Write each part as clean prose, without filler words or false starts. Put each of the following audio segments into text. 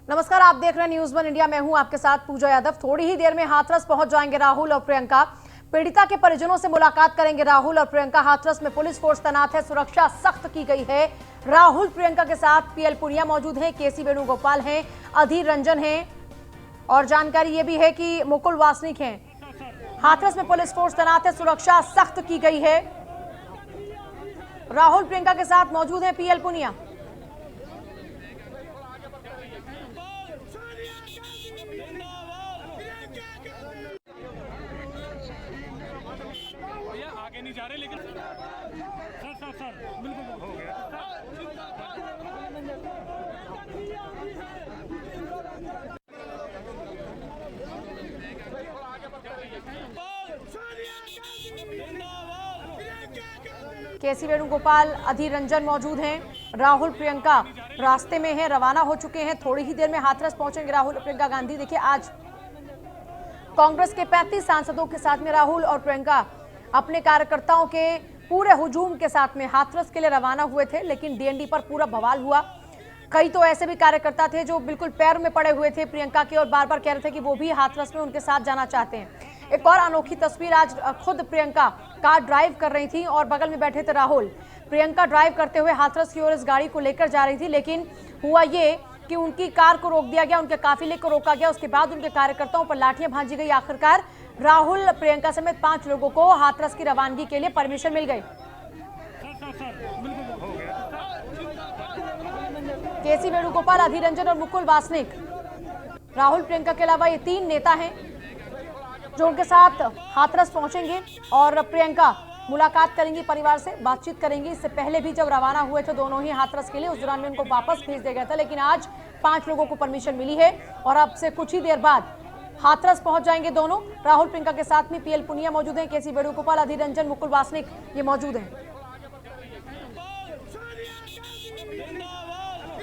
नमस्कार, आप देख रहे हैं न्यूज़ 1 इंडिया। मैं हूं आपके साथ पूजा यादव। थोड़ी ही देर में हाथरस पहुंच जाएंगे राहुल और प्रियंका। पीड़िता के परिजनों से मुलाकात करेंगे राहुल और प्रियंका। हाथरस में पुलिस फोर्स तैनात है, सुरक्षा सख्त की गई है। राहुल प्रियंका के साथ पीएल पुनिया मौजूद हैं, केसी वेणुगोपाल हैं, अधीर रंजन हैं और जानकारी ये भी है कि मुकुल वासनिक हैं। हाथरस में पुलिस फोर्स तैनात है, सुरक्षा सख्त की गई है। राहुल प्रियंका के साथ मौजूद हैं पीएल पुनिया। आगे नहीं जा रहे लेकिन सर बिल्कुल हो गया। केसी वेणुगोपाल, अधीर रंजन मौजूद हैं। राहुल प्रियंका रास्ते में हैं, रवाना हो चुके हैं। थोड़ी ही देर में हाथरस पहुंचेंगे राहुल और प्रियंका गांधी। देखिए, आज कांग्रेस के 35 सांसदों के साथ में राहुल और प्रियंका अपने कार्यकर्ताओं के पूरे हुजूम के साथ में हाथरस के लिए रवाना हुए थे, लेकिन डीएनडी पर पूरा बवाल हुआ। कई तो ऐसे भी कार्यकर्ता थे जो बिल्कुल पैर में पड़े हुए थे प्रियंका के और बार बार कह रहे थे कि वो भी हाथरस में उनके साथ जाना चाहते हैं। एक और अनोखी तस्वीर, आज खुद प्रियंका कार ड्राइव कर रही थी और बगल में बैठे थे राहुल। प्रियंका ड्राइव करते हुए हाथरस की ओर इस गाड़ी को लेकर जा रही थी, लेकिन हुआ ये कि उनकी कार को रोक दिया गया, उनके काफिले को रोका गया। उसके बाद उनके कार्यकर्ताओं पर लाठियां भांजी गई। आखिरकार राहुल प्रियंका समेत 5 लोगों को हाथरस की रवानगी के लिए परमिशन मिल गई। केसी वेणुगोपाल, अधीर रंजन और मुकुल वासनिक, राहुल प्रियंका के अलावा ये 3 नेता हैं जो उनके साथ हाथरस पहुंचेंगे और प्रियंका मुलाकात करेंगी, परिवार से बातचीत करेंगी। इससे पहले भी जब रवाना हुए थे दोनों ही हाथरस के लिए, उस दौरान में उनको वापस भेज दिया गया था, लेकिन आज 5 लोगों को परमिशन मिली है और अब से कुछ ही देर बाद हाथरस पहुंच जाएंगे दोनों। राहुल प्रियंका के साथ में पीएल पुनिया मौजूद हैं, केसी वेणुगोपाल, अधीर रंजन, मुकुल वासनिक ये मौजूद हैं।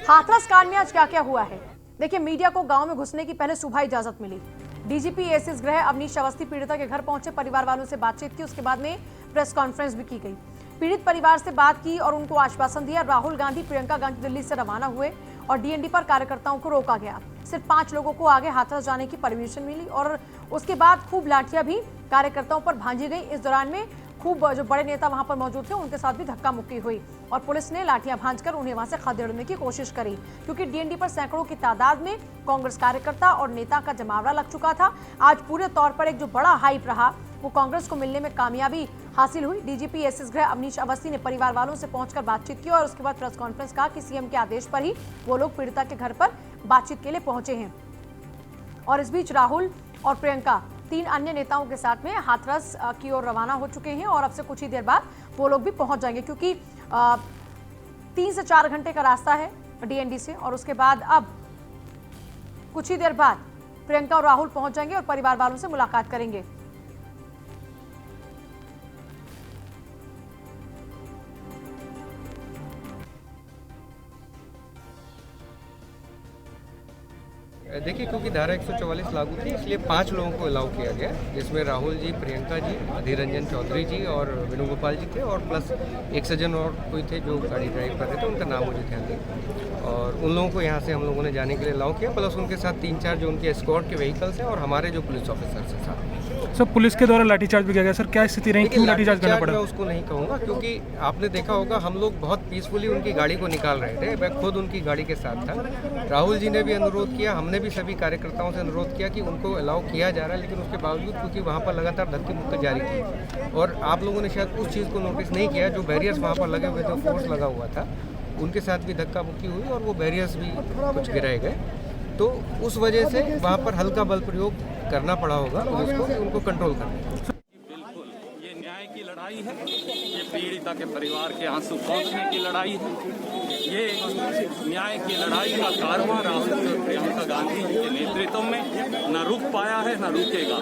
हाथरस कांड में आज क्या क्या हुआ है, देखिए। मीडिया को गांव में घुसने की पहले सुबह इजाजत मिली। डीजीपी एसीएस गृह अवनीश अवस्थी पीड़िता के घर पहुंचे, परिवार वालों से बातचीत की। उसके बाद में प्रेस कॉन्फ्रेंस भी की गई। पीड़ित परिवार से बात की और उनको आश्वासन दिया। राहुल गांधी, प्रियंका गांधी दिल्ली से रवाना हुए और डीएनडी पर कार्यकर्ताओं को रोका गया। सिर्फ 5 लोगों को आगे हाथरस जाने की परमिशन मिली और उसके बाद खूब लाठियां भी कार्यकर्ताओं पर भांजी गई। इस दौरान में खूब जो बड़े नेता वहां पर मौजूद थे उनके साथ भी धक्का मुक्की हुई और पुलिस ने लाठियां भांजकर उन्हें वहां से खदेड़ने की कोशिश करी, क्योंकि डीएनडी पर सैकड़ों की तादाद में कांग्रेस कार्यकर्ता और नेता का जमावड़ा लग चुका था। आज पूरे तौर पर एक जो बड़ा हाइप रहा वो कांग्रेस को मिलने में कामयाबी हासिल हुई। डीजीपी एसीएस गृह अवनीश अवस्थी ने परिवार वालों से पहुंचकर बातचीत की और उसके बाद प्रेस कॉन्फ्रेंस कहा कि सीएम के आदेश पर ही वो लोग पीड़िता के घर पर बातचीत के लिए पहुंचे हैं। और इस बीच राहुल और प्रियंका 3 अन्य नेताओं के साथ में हाथरस की ओर रवाना हो चुके हैं और अब से कुछ ही देर बाद वो लोग भी पहुंच जाएंगे, क्योंकि 3 से 4 घंटे का रास्ता है डीएनडी से। और उसके बाद अब कुछ ही देर बाद प्रियंका और राहुल पहुंच जाएंगे और परिवार वालों से मुलाकात करेंगे। देखिए, क्योंकि धारा 144 लागू थी इसलिए 5 लोगों को अलाउ किया गया, जिसमें राहुल जी, प्रियंका जी, अधीर रंजन चौधरी जी और वेणुगोपाल जी थे और प्लस एक सज्जन और कोई थे जो गाड़ी ड्राइव कर रहे थे, उनका नाम मुझे ध्यान नहीं। और उन लोगों को यहाँ से हम लोगों ने जाने के लिए अलाउ किया, प्लस उनके साथ 3-4 जो उनके एस्कॉर्ट के व्हीकल्स हैं और हमारे जो पुलिस ऑफिसर्स हैं साथ। सर, पुलिस के द्वारा लाठीचार्ज भी किया गया, सर क्या स्थिति रही, क्यों लाठीचार्ज करना पड़ा? मैं उसको नहीं कहूँगा, क्योंकि आपने देखा होगा हम लोग बहुत पीसफुली उनकी गाड़ी को निकाल रहे थे। मैं खुद उनकी गाड़ी के साथ था। राहुल जी ने भी अनुरोध किया, हमने भी सभी कार्यकर्ताओं से अनुरोध किया कि उनको अलाउ किया जा रहा है, लेकिन उसके बावजूद क्योंकि वहाँ पर लगातार धक्के मुक्के जारी थी और आप लोगों ने शायद उस चीज़ को नोटिस नहीं किया, जो बैरियर्स वहाँ पर लगे हुए थे, फोर्स लगा हुआ था, उनके साथ भी धक्का मुक्की हुई और वो बैरियर्स भी कुछ गिराए गए। तो उस वजह से वहाँ पर हल्का बल प्रयोग करना पड़ा होगा पुलिस को उनको कंट्रोल करने। बिल्कुल, ये न्याय की लड़ाई है, ये पीड़िता के परिवार के आंसू पोंछने की लड़ाई है, ये न्याय की लड़ाई का कारवां राहुल और प्रियंका गांधी जी के नेतृत्व में न रुक पाया है न रुकेगा।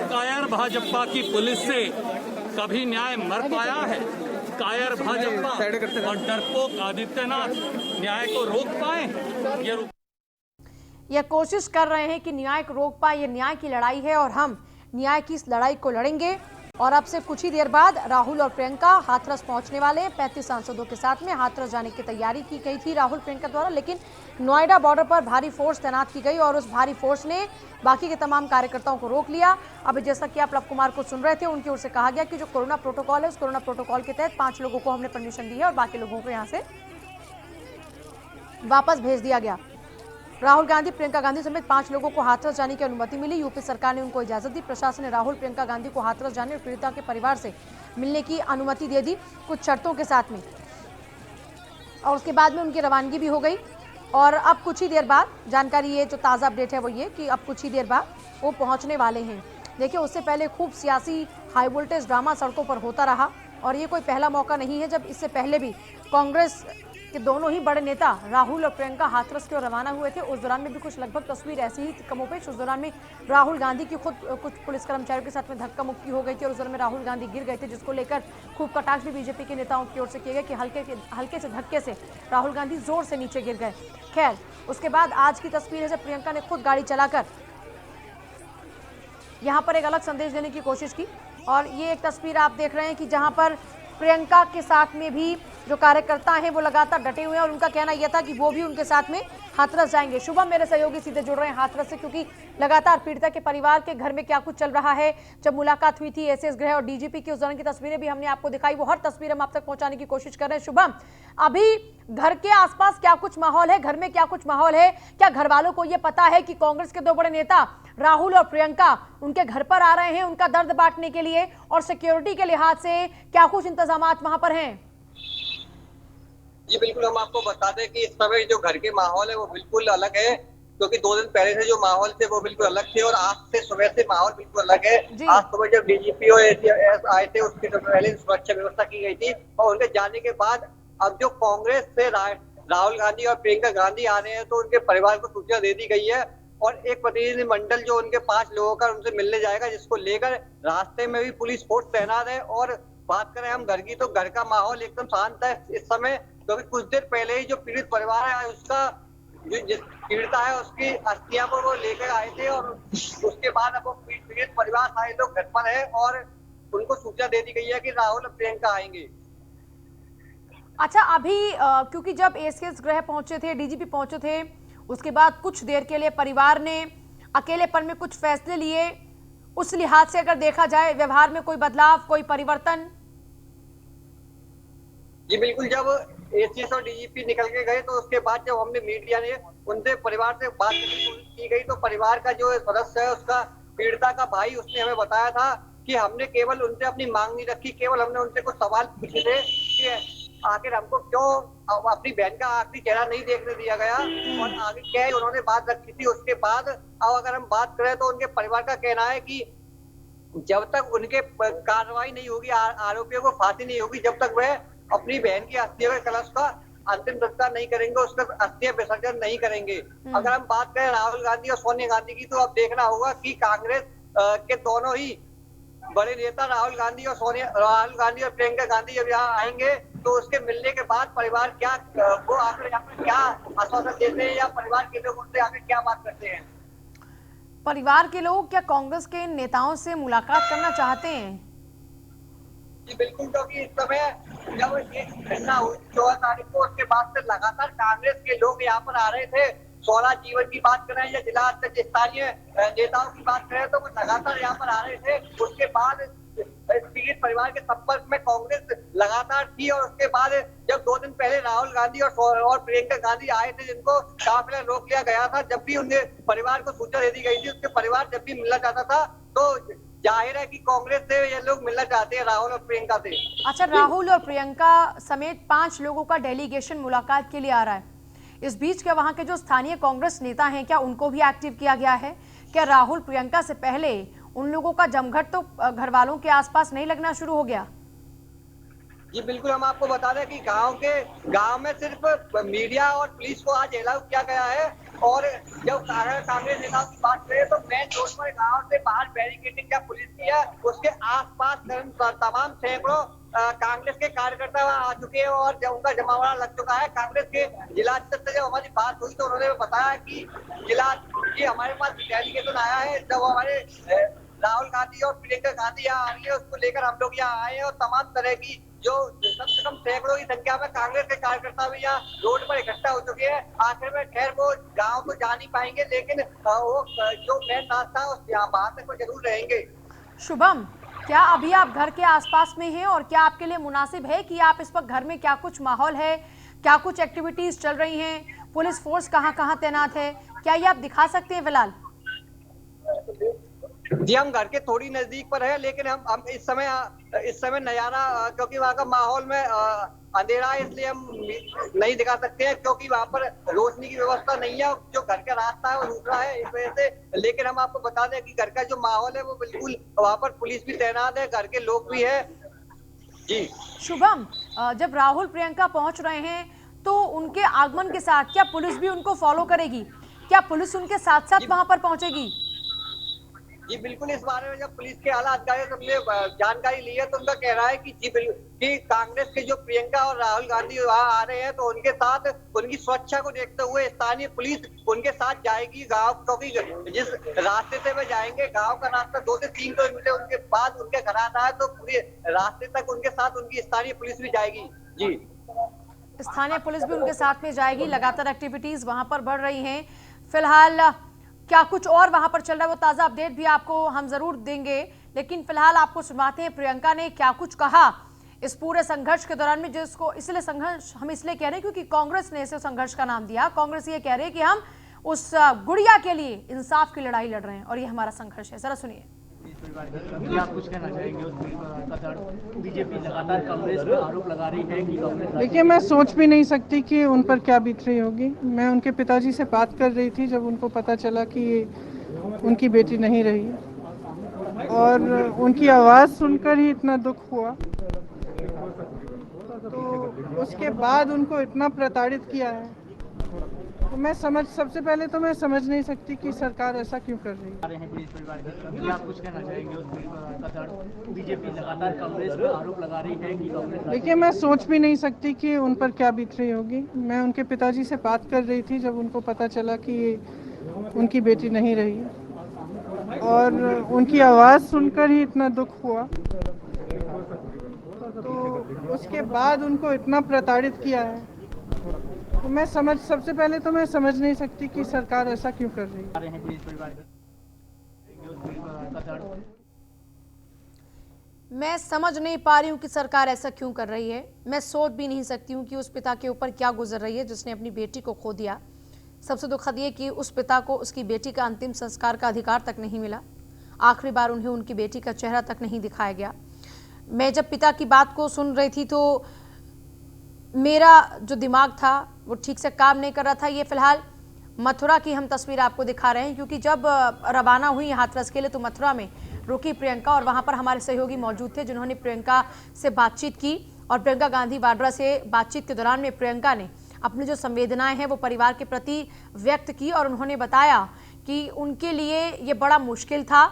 कायर भाजपा की पुलिस से कभी न्याय मर पाया है? कायर भाजपा और डरपोक आदित्यनाथ न्याय को रोक पाए? यह कोशिश कर रहे हैं कि न्याय को रोक पाए। ये न्याय की लड़ाई है और हम न्याय की इस लड़ाई को लड़ेंगे। और अब से कुछ ही देर बाद राहुल और प्रियंका हाथरस पहुंचने वाले हैं। 35 सांसदों के साथ में हाथरस जाने की तैयारी की गई थी राहुल प्रियंका द्वारा, लेकिन नोएडा बॉर्डर पर भारी फोर्स तैनात की गई और उस भारी फोर्स ने बाकी के तमाम कार्यकर्ताओं को रोक लिया। अभी जैसा कि आप लव कुमार को सुन रहे थे, उनकी ओर से कहा गया कि जो कोरोना प्रोटोकॉल है, उस कोरोना प्रोटोकॉल के तहत 5 लोगों को हमने परमिशन दी है और बाकी लोगों को यहाँ से वापस भेज दिया गया। राहुल गांधी, प्रियंका गांधी समेत 5 लोगों को हाथरस जाने की अनुमति मिली। यूपी सरकार ने उनको इजाजत दी। प्रशासन ने राहुल, प्रियंका गांधी को हाथरस जाने और पीड़िता के परिवार से मिलने की अनुमति दे दी, कुछ शर्तों के साथ में, और उसके बाद में उनकी रवानगी भी हो गई। और अब कुछ ही देर बाद, जानकारी ये जो ताज़ा अपडेट है वो ये कि अब कुछ ही देर बाद वो पहुंचने वाले हैं। देखिए, उससे पहले खूब सियासी हाई वोल्टेज ड्रामा सड़कों पर होता रहा और ये कोई पहला मौका नहीं है जब इससे पहले भी कांग्रेस कि दोनों ही बड़े नेता राहुल और प्रियंका हाथरस की ओर रवाना हुए थे। उस दौरान में भी कुछ लगभग तस्वीर ऐसी ही कमोपेश। उस दौरान में राहुल गांधी की खुद कुछ पुलिस कर्मचारियों के साथ में धक्का मुक्की हो गई थी और उस दौरान में राहुल गांधी गिर गए थे, जिसको लेकर खूब कटाक्ष भी बीजेपी के नेताओं की ओर से किए गए कि हल्के से धक्के से राहुल गांधी जोर से नीचे गिर गए। खैर, उसके बाद आज की तस्वीर है जब प्रियंका ने खुद गाड़ी चलाकर यहाँ पर एक अलग संदेश देने की कोशिश की। और ये एक तस्वीर आप देख रहे हैं कि जहाँ पर प्रियंका के साथ में भी जो कार्यकर्ता हैं वो लगातार डटे हुए हैं और उनका कहना यह था कि वो भी उनके साथ में हाथरस जाएंगे। शुभम, मेरे सहयोगी सीधे जुड़ रहे हैं हाथरस से, क्योंकि लगातार पीड़िता के परिवार के घर में क्या कुछ चल रहा है। जब मुलाकात हुई थी एसएस गृह और डीजीपी की, उस दौरान की तस्वीरें भी हमने आपको दिखाई, वो हर तस्वीर हम आप तक पहुंचाने की कोशिश कर रहे हैं। शुभम, अभी घर के आसपास क्या कुछ माहौल है, घर में क्या कुछ माहौल है? क्या घर वालों को यह पता है कि कांग्रेस के 2 बड़े नेता राहुल और प्रियंका उनके घर पर आ रहे हैं उनका दर्द बांटने के लिए, और सिक्योरिटी के लिहाज से क्या कुछ इंतजाम वहां पर हैं? जी बिल्कुल, हम आपको बता दें कि इस समय जो घर के माहौल है वो बिल्कुल अलग है, क्योंकि 2 दिन पहले से जो माहौल थे वो बिल्कुल अलग थे और आज से सुबह से माहौल बिल्कुल अलग है। आज सुबह जब डीजीपी और एसीएस आए थे उसके पहले सुरक्षा व्यवस्था की गई थी और उनके जाने के बाद अब जो कांग्रेस से राहुल गांधी और प्रियंका गांधी आ रहे हैं तो उनके परिवार को सूचना दे दी गई है और एक प्रतिनिधि मंडल जो उनके 5 लोगों का उनसे मिलने जाएगा, जिसको लेकर रास्ते में भी पुलिस फोर्स तैनात है। और बात करें हम घर की, तो घर का माहौल एकदम शांत है इस समय, क्योंकि कुछ देर पहले ही जो पीड़ित परिवार है उसका जो जिस पीड़िता है उसकी अस्थियां को वो लेकर आए थे और उसके बाद अब वो पीड़ित परिवार सारे लोग घर पर है और उनको सूचना दे दी गई है कि राहुल और प्रियंका आएंगे। अच्छा, अभी क्योंकि जब एसीएस गृह पहुंचे थे, डीजीपी पहुंचे थे, उसके बाद कुछ देर के लिए परिवार ने अकेलेपन में कुछ फैसले लिए, उस लिहाज से अगर देखा जाए व्यवहार में कोई बदलाव, कोई परिवर्तन? जी बिल्कुल, जब एसीएस और डीजीपी निकल के गए तो उसके बाद जब हमने मीडिया ने उनसे परिवार से बात करने की कोशिश की गई तो परिवार का जो सदस्य है उसका पीड़िता का भाई, उसने हमें बताया था कि हमने केवल उनसे अपनी मांग नहीं रखी, केवल हमने उनसे कुछ सवाल पूछे थे कि आखिर हमको क्यों अपनी बहन का आखिरी चेहरा नहीं देखने दिया गया और आगे क्या उन्होंने बात रखी थी। उसके बाद अब अगर हम बात करें तो उनके परिवार का कहना है कि जब तक उनके कार्रवाई नहीं होगी, आरोपियों को फांसी नहीं होगी, जब तक वह अपनी बहन की अस्थियों के कलश का अंतिम संस्कार नहीं करेंगे, उसका अस्थियां विसर्जन नहीं करेंगे। अगर हम बात करें राहुल गांधी और सोनिया गांधी की, तो अब देखना होगा कि कांग्रेस के दोनों ही बड़े नेता राहुल गांधी और प्रियंका गांधी जब यहाँ आएंगे तो उसके मिलने के बाद परिवार क्या वो आकर यहाँ पर क्या आश्वासन देते हैं या परिवार के लोग उनसे आकर क्या बात करते हैं? परिवार के लोग क्या कांग्रेस के नेताओं से मुलाकात करना चाहते हैं? जी बिल्कुल, क्योंकि इस समय जब ये घटना हुई 14 तारीख को, उसके बाद से लगातार कांग्रेस के लोग यहाँ पर आ रहे थे। सोना जीवन की बात करें या जिला स्थानीय नेताओं की बात करें तो वो लगातार यहाँ पर आ रहे थे। उसके बाद पीड़ित परिवार के संपर्क में कांग्रेस लगातार थी और उसके बाद जब 2 दिन पहले राहुल गांधी और प्रियंका गांधी आए थे, जिनको काफिला रोक लिया गया था, जब भी उनके परिवार को सूचना दे दी गई थी, उसके परिवार जब भी मिलना चाहता था तो जाहिर है कि कांग्रेस से ये लोग मिलना चाहते हैं राहुल और प्रियंका से। अच्छा, राहुल और प्रियंका समेत 5 लोगों का डेलीगेशन मुलाकात के लिए आ रहा है। इस बीच क्या वहां के जो स्थानीय कांग्रेस नेता हैं क्या उनको भी एक्टिव किया गया है? क्या राहुल प्रियंका से पहले उन लोगों का जमघट तो घर वालों के आसपास नहीं लगना शुरू हो गया? जी बिल्कुल, हम आपको बता दें कि गांव में सिर्फ मीडिया और पुलिस को आज अलाउ किया गया है और जब कांग्रेस नेताओं की बात करें तो मेन रोड पर गांव से बाहर बैरिकेडिंग या पुलिस की है, उसके आसपास तमाम सैकड़ों कांग्रेस के कार्यकर्ता आ चुके हैं और जब उनका जमावड़ा लग चुका है। कांग्रेस के जिला स्तर से जब हमारी बात हुई तो उन्होंने बताया कि जिला ये हमारे पास डेलीगेशन आया है, जब हमारे राहुल गांधी और प्रियंका गांधी यहाँ आ रही है, उसको लेकर हम लोग यहाँ आए हैं और तमाम तरह की जो कम से कम सैकड़ों की संख्या में कांग्रेस के कार्यकर्ता भी यहाँ रोड पर इकट्ठा हो चुके हैं। आखिर में खैर वो गाँव तो जा नहीं पाएंगे, लेकिन वो जो मेन रास्ता है उस यहाँ बाहर तक वो जरूर रहेंगे। शुभम, क्या अभी आप घर के आसपास में हैं और क्या आपके लिए मुनासिब है कि आप इस वक्त घर में, क्या कुछ माहौल है, क्या कुछ एक्टिविटीज चल रही हैं, पुलिस फोर्स कहां कहां तैनात है, क्या ये आप दिखा सकते हैं फिलहाल? जी हम घर के थोड़ी नजदीक पर है, लेकिन हम इस समय नजारा, क्योंकि वहाँ का माहौल में अंधेरा है इसलिए हम नहीं दिखा सकते हैं, क्योंकि वहाँ पर रोशनी की व्यवस्था नहीं है। जो घर का रास्ता है वो दूसरा है, इस वजह से। लेकिन हम आपको बता दें कि घर का जो माहौल है वो बिल्कुल, वहाँ पर पुलिस भी तैनात है, घर के लोग भी है। जी शुभम, जब राहुल प्रियंका पहुंच रहे हैं तो उनके आगमन के साथ क्या पुलिस भी उनको फॉलो करेगी? क्या पुलिस उनके साथ साथ वहां पर पहुंचेगी? जी बिल्कुल, इस बारे में जब पुलिस के आला अधिकारी से हमने जानकारी ली है तो उनका कहना है कि जी बिल्कुल कि कांग्रेस के जो प्रियंका और राहुल गांधी वहाँ आ रहे हैं तो उनके साथ उनकी सुरक्षा को देखते हुए स्थानीय पुलिस उनके साथ जाएगी गांव, क्योंकि जिस रास्ते से वे जाएंगे, गांव का रास्ता 2 से 3 किलोमीटर उनके बाद उनके घर आता है, तो पूरे रास्ते तक उनके साथ उनकी स्थानीय पुलिस भी जाएगी। जी स्थानीय पुलिस भी उनके साथ में जाएगी। लगातार एक्टिविटीज वहां पर बढ़ रही हैं। फिलहाल क्या कुछ और वहां पर चल रहा है वो ताजा अपडेट भी आपको हम जरूर देंगे, लेकिन फिलहाल आपको सुनाते हैं प्रियंका ने क्या कुछ कहा इस पूरे संघर्ष के दौरान में, जिसको इसलिए संघर्ष हम इसलिए कह रहे हैं क्योंकि कांग्रेस ने इसे संघर्ष का नाम दिया। कांग्रेस ये कह रही है कि हम उस गुड़िया के लिए इंसाफ की लड़ाई लड़ रहे हैं और ये हमारा संघर्ष है। जरा सुनिए। क्या कुछ कहना चाहेंगे उस बीजेपी लगातार कांग्रेस पर आरोप लगा रही है कि कांग्रेस। देखिए, मैं सोच भी नहीं सकती कि उन पर क्या बीत रही होगी। मैं उनके पिताजी से बात कर रही थी जब उनको पता चला कि उनकी बेटी नहीं रही है, और उनकी आवाज़ सुनकर ही इतना दुख हुआ। तो उसके बाद उनको इतना प्रताड़ित किया है, तो सबसे पहले तो मैं समझ नहीं सकती कि सरकार ऐसा क्यों कर रही है। क्या कुछ कहना चाहेंगे उस बीजेपी लगातार कांग्रेस पर आरोप लगा रही है कि कांग्रेस। देखिए, मैं सोच भी नहीं सकती कि उन पर क्या बीत रही होगी। मैं उनके पिताजी से बात कर रही थी जब उनको पता चला कि उनकी बेटी नहीं रही है, और उनकी आवाज़ सुनकर ही इतना दुख हुआ। तो उसके बाद उनको इतना प्रताड़ित किया है, तो मैं सबसे पहले तो मैं समझ नहीं सकती कि सरकार ऐसा क्यों कर रही है। मैं समझ नहीं पा रही हूँ कि सरकार ऐसा क्यों कर रही है। मैं सोच भी नहीं सकती हूँ कि उस पिता के ऊपर क्या गुजर रही है जिसने अपनी बेटी को खो दिया। सबसे दुखद ये कि उस पिता को उसकी बेटी का अंतिम संस्कार का अधिकार तक नहीं मिला। आखिरी बार उन्हें उनकी बेटी का चेहरा तक नहीं दिखाया गया। मैं जब पिता की बात को सुन रही थी तो मेरा जो दिमाग था वो ठीक से काम नहीं कर रहा था। ये फिलहाल मथुरा की हम तस्वीर आपको दिखा रहे हैं, क्योंकि जब रवाना हुई हाथरस के लिए तो मथुरा में रुकी प्रियंका, और वहां पर हमारे सहयोगी मौजूद थे जिन्होंने प्रियंका से बातचीत की। और प्रियंका गांधी वाड्रा से बातचीत के दौरान में प्रियंका ने अपनी जो संवेदनाएं हैं वो परिवार के प्रति व्यक्त की, और उन्होंने बताया कि उनके लिए ये बड़ा मुश्किल था,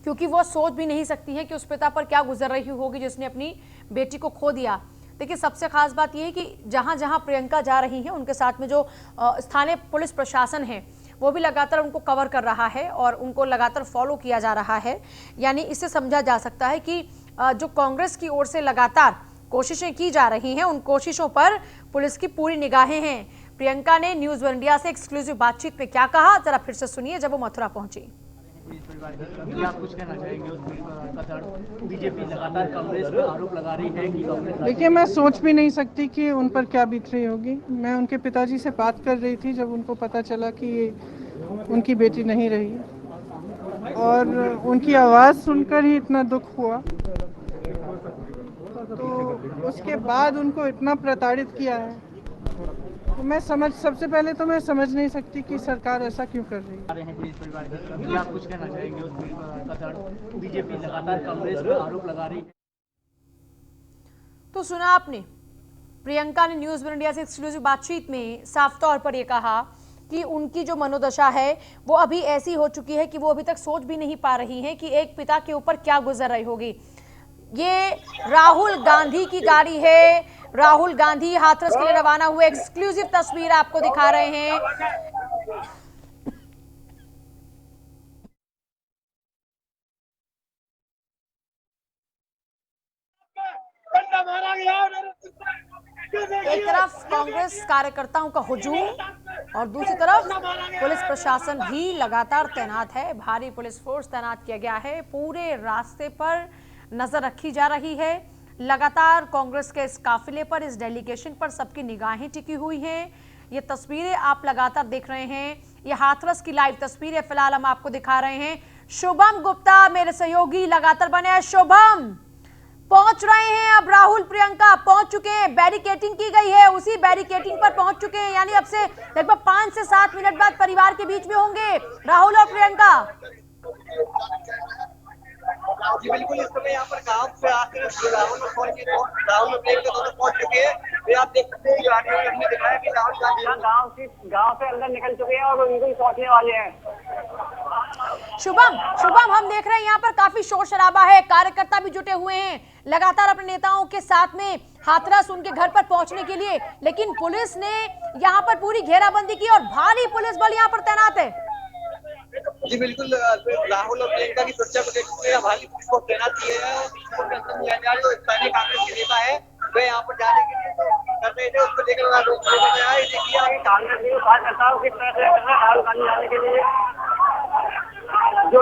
क्योंकि वो सोच भी नहीं सकती है कि उस पिता पर क्या गुजर रही होगी जिसने अपनी बेटी को खो दिया। देखिए, सबसे खास बात यह है कि जहां जहां प्रियंका जा रही हैं उनके साथ में जो स्थानीय पुलिस प्रशासन है वो भी लगातार उनको कवर कर रहा है और उनको लगातार फॉलो किया जा रहा है। यानी इससे समझा जा सकता है कि जो कांग्रेस की ओर से लगातार कोशिशें की जा रही हैं उन कोशिशों पर पुलिस की पूरी निगाहें हैं। प्रियंका ने न्यूज़ वन इंडिया से एक्सक्लूसिव बातचीत में क्या कहा, जरा फिर से सुनिए जब वो मथुरा पहुंची। क्या कुछ कहना चाहेंगे उस बीजेपी लगातार कांग्रेस पर आरोप लगा रही है कि कांग्रेस। देखिए, मैं सोच भी नहीं सकती कि उन पर क्या बीत रही होगी। मैं उनके पिताजी से बात कर रही थी जब उनको पता चला कि उनकी बेटी नहीं रही है, और उनकी आवाज़ सुनकर ही इतना दुख हुआ। तो उसके बाद उनको इतना प्रताड़ित किया है, तो मैं सबसे पहले तो मैं समझ नहीं सकती कि सरकार ऐसा क्यों कर रही है। क्या कुछ कहना चाहेंगे उस बीजेपी लगातार कांग्रेस पर आरोप लगा रही है। तो सुना आपने, प्रियंका ने न्यूज़ वन इंडिया से एक्सक्लूसिव बातचीत में साफ तौर पर यह कहा कि उनकी जो मनोदशा है वो अभी ऐसी हो चुकी है कि वो अभी तक सोच भी नहीं पा रही है कि एक पिता के ऊपर क्या गुजर रही होगी। ये राहुल गांधी की गाड़ी है। राहुल गांधी हाथरस के लिए रवाना हुए। एक्सक्लूसिव तस्वीर आपको दिखा रहे हैं। एक तरफ कांग्रेस कार्यकर्ताओं का हुजूम और दूसरी तरफ पुलिस प्रशासन भी लगातार तैनात है। भारी पुलिस फोर्स तैनात किया गया है। पूरे रास्ते पर नजर रखी जा रही है। लगातार कांग्रेस के इस काफिले पर, इस डेलीगेशन पर सबकी निगाहें टिकी हुई हैं। ये तस्वीरें आप लगातार देख रहे हैं। ये हाथरस की लाइव तस्वीरें फिलहाल हम आपको दिखा रहे हैं। शुभम गुप्ता मेरे सहयोगी लगातार बने हैं। शुभम, पहुंच रहे हैं अब राहुल प्रियंका पहुंच चुके हैं। बैरिकेटिंग की गई है, उसी बैरिकेटिंग पर पहुंच चुके हैं। यानी अब से लगभग 5 से 7 मिनट बाद परिवार के बीच में होंगे राहुल और प्रियंका। जी बिल्कुल, इस समय यहाँ पर गांव से आकर राहुल और प्रियंका दोनों पहुंच चुके हैं। ये आप देख सकते हैं हमने दिखाया कि राहुल गांधी गांव से अंदर निकल चुके हैं और उनको पहुंचने वाले हैं। शुभम हम देख रहे हैं यहाँ पर काफी शोर शराबा है, कार्यकर्ता भी जुटे हुए हैं लगातार अपने नेताओं के साथ में हाथरस उनके घर पर पहुंचने के लिए, लेकिन पुलिस ने यहाँ पर पूरी घेराबंदी की और भारी पुलिस बल यहाँ पर तैनात है। जी बिल्कुल, राहुल और प्रियंका की सुरक्षा को देखते हुए भारी पुलिस को तैनात किया है और जो स्थानीय कांग्रेस के नेता है वे यहाँ पर जाने के लिए कर रहे थे, उसको लेकर देखिए आगे कांग्रेस के कार्यकर्ताओं की तरफ से राहुल गांधी जाने के लिए जो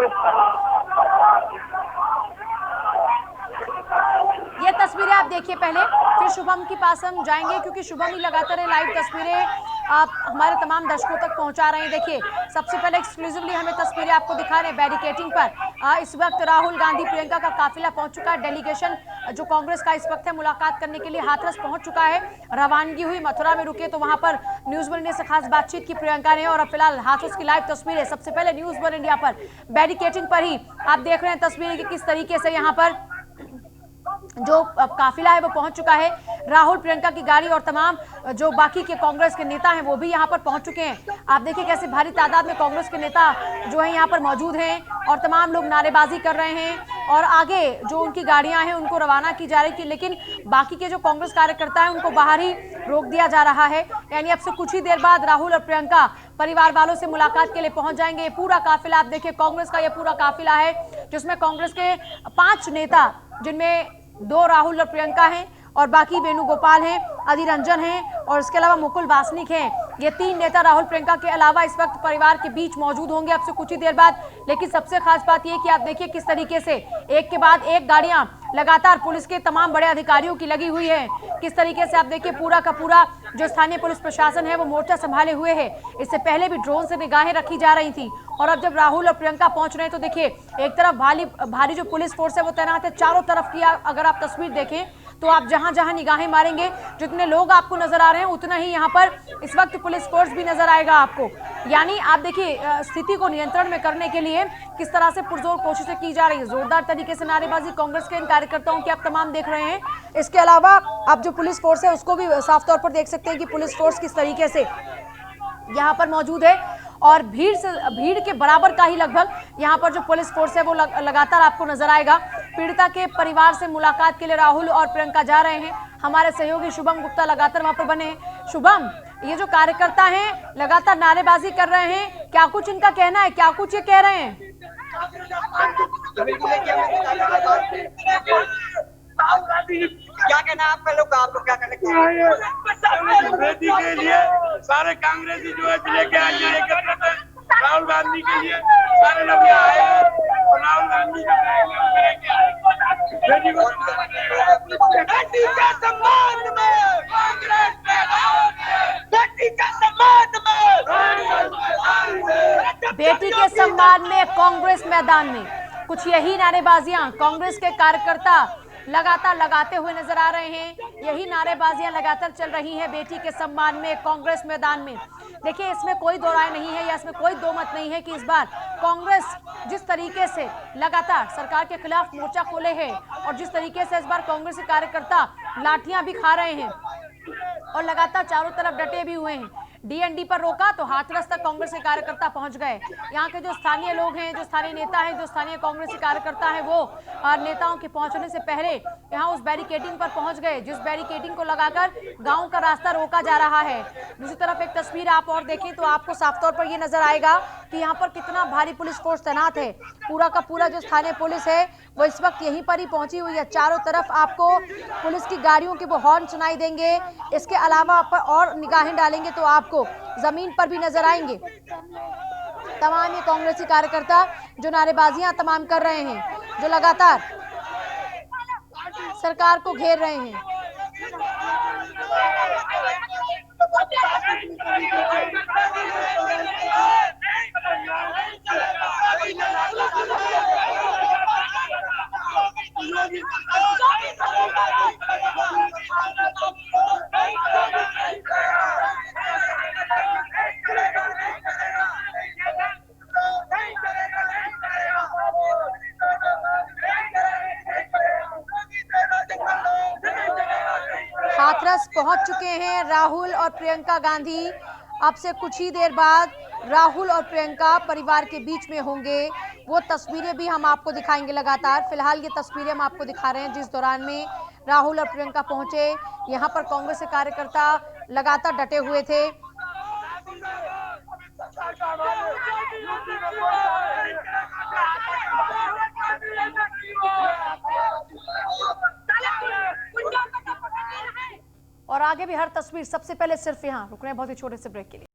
ये तस्वीरें आप देखिए पहले, फिर शुभम के पास हम जाएंगे क्योंकि शुभम ही लगातार लाइव तस्वीरें आप हमारे तमाम दर्शकों तक पहुंचा रहे हैं। देखिए सबसे पहले एक्सक्लूसिवली हमें तस्वीरें आपको दिखा रहे हैं बैरिकेटिंग पर। इस वक्त राहुल गांधी प्रियंका का काफिला पहुंच चुका है। डेलीगेशन जो कांग्रेस का इस वक्त है मुलाकात करने के लिए हाथरस पहुंच चुका है। रवानगी हुई, मथुरा में रुके तो वहां पर न्यूज वन इंडिया से खास बातचीत की प्रियंका ने। और अब फिलहाल हाथरस की लाइव तस्वीरें सबसे पहले न्यूज वन इंडिया पर बैरिकेटिंग पर ही आप देख रहे हैं तस्वीरें कि किस तरीके से यहाँ पर जो काफिला है वो पहुंच चुका है। राहुल प्रियंका की गाड़ी और तमाम जो बाकी के कांग्रेस के नेता हैं वो भी यहां पर पहुंच चुके हैं। आप देखिए कैसे भारी तादाद में कांग्रेस के नेता जो है यहां पर मौजूद हैं और तमाम लोग नारेबाजी कर रहे हैं और आगे जो उनकी गाड़ियां हैं उनको रवाना की जा रही थी, लेकिन बाकी के जो कांग्रेस कार्यकर्ता हैं उनको बाहर ही रोक दिया जा रहा है। यानी अब से कुछ ही देर बाद राहुल और प्रियंका परिवार वालों से मुलाकात के लिए पहुंच जाएंगे। ये पूरा काफिला आप देखिए, कांग्रेस का ये पूरा काफिला है जिसमें कांग्रेस के 5 नेता, जिनमें 2 राहुल और प्रियंका हैं और बाकी वेणुगोपाल हैं, अधीर रंजन हैं और इसके अलावा मुकुल वासनिक हैं। ये 3 नेता राहुल प्रियंका के अलावा इस वक्त परिवार के बीच मौजूद होंगे अब से कुछ ही देर बाद। लेकिन सबसे खास बात यह कि आप देखिए किस तरीके से एक के बाद एक गाड़ियां लगातार पुलिस के तमाम बड़े अधिकारियों की लगी हुई है। किस तरीके से आप देखिए पूरा का पूरा जो स्थानीय पुलिस प्रशासन है वो मोर्चा संभाले हुए है। इससे पहले भी ड्रोन से निगाहें रखी जा रही थी और अब जब राहुल और प्रियंका पहुंच रहे हैं तो देखिए एक तरफ भारी जो पुलिस फोर्स है वो तैनात है। चारों तरफ की अगर आप तस्वीर देखें तो आप जहां जहां निगाहें मारेंगे जितने लोग आपको नजर आ रहे हैं उतना ही यहाँ पर इस वक्त पुलिस फोर्स भी नजर आएगा आपको। यानी आप देखिए स्थिति को नियंत्रण में करने के लिए किस तरह से पुरजोर कोशिशें की जा रही है। जोरदार तरीके से नारेबाजी कांग्रेस के इन कार्यकर्ताओं की आप तमाम देख रहे हैं। इसके अलावा आप जो पुलिस फोर्स है उसको भी साफ तौर पर देख सकते हैं कि पुलिस फोर्स किस तरीके से यहाँ पर मौजूद है और भीड़ के बराबर का ही लगभग यहाँ पर जो पुलिस फोर्स है वो लगातार आपको नजर आएगा। पीड़िता के परिवार से मुलाकात के लिए राहुल और प्रियंका जा रहे हैं। हमारे सहयोगी शुभम गुप्ता लगातार वहां पर बने हैं। शुभम, ये जो कार्यकर्ता हैं लगातार नारेबाजी कर रहे हैं, क्या कुछ इनका कहना है, क्या कुछ ये कह रहे हैं? क्या कहना है आपका, लोग आपको क्या कहना के लिए सारे कांग्रेसी जो है जिले के राहुल गांधी के लिए सारे लोग आए हैं। राहुल गांधी बेटी के सम्मान में कांग्रेस बेटी के सम्मान में बेटी के सम्मान में कांग्रेस मैदान में कुछ यही नारेबाजियां कांग्रेस के कार्यकर्ता लगातार लगाते हुए नजर आ रहे हैं। यही नारेबाजियां लगातार चल रही हैं बेटी के सम्मान में कांग्रेस मैदान में। देखिए इसमें कोई दो राय नहीं है या इसमें कोई दो मत नहीं है कि इस बार कांग्रेस जिस तरीके से लगातार सरकार के खिलाफ मोर्चा खोले है और जिस तरीके से इस बार कांग्रेस के कार्यकर्ता लाठियां भी खा रहे हैं और लगातार चारों तरफ डटे भी हुए हैं। डीएनडी पर रोका तो हाथरस तक कांग्रेस के कार्यकर्ता पहुंच गए। यहाँ के जो स्थानीय लोग हैं, जो स्थानीय नेता हैं, जो स्थानीय कांग्रेस के कार्यकर्ता हैं, वो नेताओं के पहुंचने से पहले यहाँ उस बैरिकेडिंग पर पहुंच गए जिस बैरिकेडिंग को लगाकर गांव का रास्ता रोका जा रहा है। दूसरी तरफ एक तस्वीर आप और देखें तो आपको साफ तौर पर ये नजर आएगा कि यहाँ पर कितना भारी पुलिस फोर्स तैनात है। पूरा का पूरा जो स्थानीय पुलिस है वो इस वक्त यहीं पर ही पहुंची हुई है। चारों तरफ आपको पुलिस की गाड़ियों के वो हॉर्न सुनाई देंगे। इसके अलावा आप और निगाहें डालेंगे तो आपको जमीन पर भी नजर आएंगे तमाम ये कांग्रेसी कार्यकर्ता जो नारेबाजियां तमाम कर रहे हैं, जो लगातार सरकार को घेर रहे हैं। हाथरस पहुंच चुके हैं राहुल और प्रियंका गांधी। अब से कुछ ही देर बाद राहुल और प्रियंका परिवार के बीच में होंगे। वो तस्वीरें भी हम आपको दिखाएंगे लगातार। फिलहाल ये तस्वीरें हम आपको दिखा रहे हैं जिस दौरान में राहुल और प्रियंका पहुंचे। यहाँ पर कांग्रेस के कार्यकर्ता लगातार डटे हुए थे। और आगे भी हर तस्वीर, सबसे पहले सिर्फ यहाँ रुक रहे हैं बहुत ही छोटे से ब्रेक के लिए।